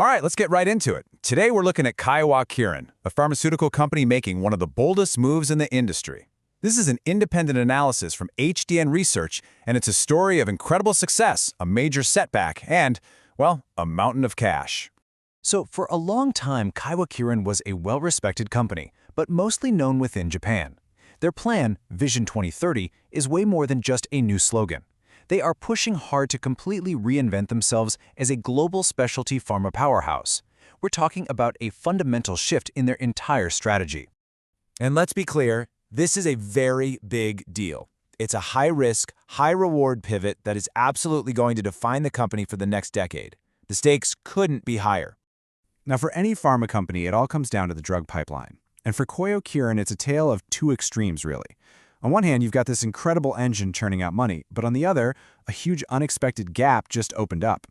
All right, let's get right into it. Today we're looking at Kyowa Kirin, a pharmaceutical company making one of the boldest moves in the industry. This is an independent analysis from HDIN Research, and it's a story of incredible success, a major setback, and, well, a mountain of cash. So for a long time, Kyowa Kirin was a well-respected company, but mostly known within Japan. Their plan, Vision 2030, is way more than just a new slogan. They are pushing hard to completely reinvent themselves as a global specialty pharma powerhouse. We're talking about a fundamental shift in their entire strategy. And let's be clear, this is a very big deal. It's a high-risk, high-reward pivot that is absolutely going to define the company for the next decade. The stakes couldn't be higher. Now, for any pharma company, it all comes down to the drug pipeline. And for Kyowa Kirin, it's a tale of two extremes, really. On one hand, you've got this incredible engine churning out money, but on the other, a huge unexpected gap just opened up.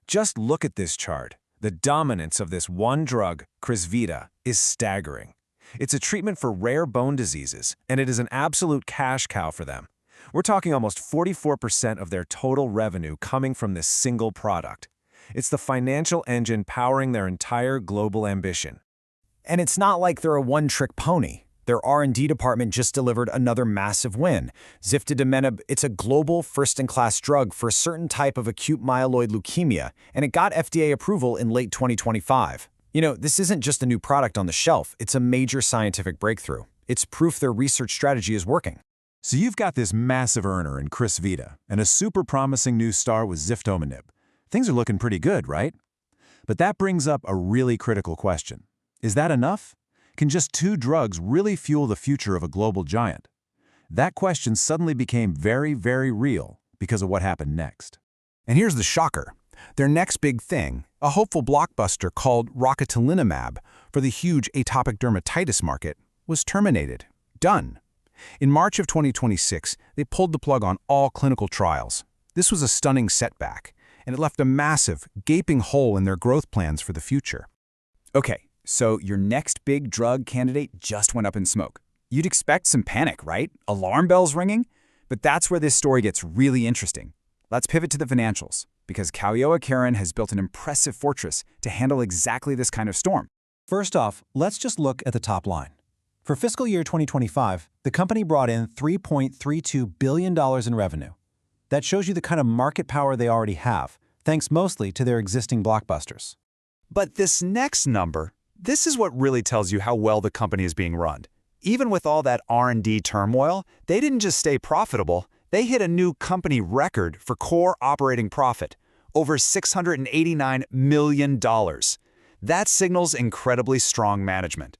Just look at this chart. The dominance of this one drug, Crysvita, is staggering. It's a treatment for rare bone diseases, and it is an absolute cash cow for them. We're talking almost 44% of their total revenue coming from this single product. It's the financial engine powering their entire global ambition. And it's not like they're a one-trick pony. Their R&D department just delivered another massive win. Ziftomenib, it's a global first-in-class drug for a certain type of acute myeloid leukemia, and it got FDA approval in late 2025. You know, this isn't just a new product on the shelf, it's a major scientific breakthrough. It's proof their research strategy is working. So you've got this massive earner in Crysvita and a super promising new star with Ziftomenib. Things are looking pretty good, right? But that brings up a really critical question. Is that enough? Can just two drugs really fuel the future of a global giant? That question suddenly became very, very real because of what happened next. And here's the shocker. Their next big thing, a hopeful blockbuster called Rocatinlimab for the huge atopic dermatitis market, was terminated. Done. In March of 2026, they pulled the plug on all clinical trials. This was a stunning setback, and it left a massive, gaping hole in their growth plans for the future. Okay, so your next big drug candidate just went up in smoke. You'd expect some panic, right? Alarm bells ringing? But that's where this story gets really interesting. Let's pivot to the financials, because Kyowa Kirin has built an impressive fortress to handle exactly this kind of storm. First off, let's just look at the top line. For fiscal year 2025, the company brought in $3.32 billion in revenue. That shows you the kind of market power they already have, thanks mostly to their existing blockbusters. But this next number, this is what really tells you how well the company is being run. Even with all that R&D turmoil, they didn't just stay profitable, they hit a new company record for core operating profit, over $689 million. That signals incredibly strong management.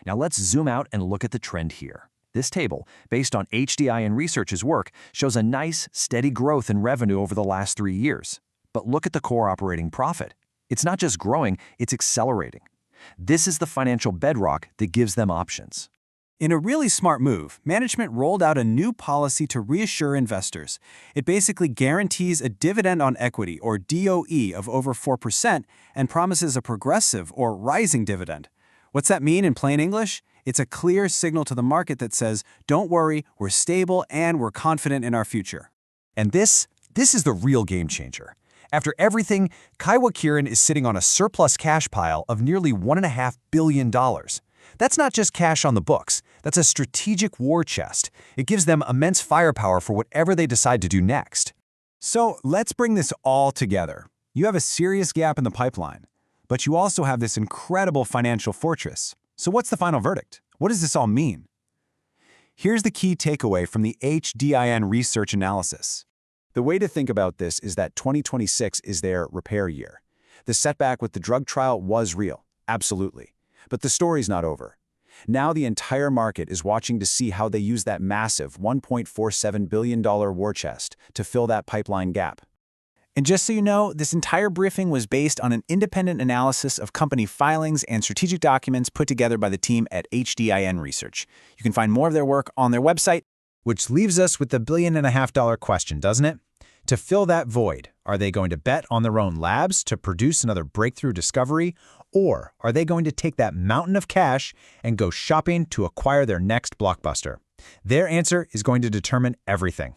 Now let's zoom out and look at the trend here. This table, based on HDIN Research's work, shows a nice, steady growth in revenue over the last 3 years. But look at the core operating profit. It's not just growing, it's accelerating. This is the financial bedrock that gives them options. In a really smart move, management rolled out a new policy to reassure investors. It basically guarantees a dividend on equity, or DOE, of over 4% and promises a progressive or rising dividend. What's that mean in plain English? It's a clear signal to the market that says, don't worry, we're stable and we're confident in our future. And this is the real game changer. After everything, Kyowa Kirin is sitting on a surplus cash pile of nearly $1.5 billion. That's not just cash on the books. That's a strategic war chest. It gives them immense firepower for whatever they decide to do next. So let's bring this all together. You have a serious gap in the pipeline, but you also have this incredible financial fortress. So what's the final verdict? What does this all mean? Here's the key takeaway from the HDIN Research analysis. The way to think about this is that 2026 is their repair year. The setback with the drug trial was real, absolutely. But the story's not over. Now the entire market is watching to see how they use that massive $1.47 billion war chest to fill that pipeline gap. And just so you know, this entire briefing was based on an independent analysis of company filings and strategic documents put together by the team at HDIN Research. You can find more of their work on their website. Which leaves us with the $1.5 billion question, doesn't it? To fill that void, are they going to bet on their own labs to produce another breakthrough discovery, or are they going to take that mountain of cash and go shopping to acquire their next blockbuster? Their answer is going to determine everything.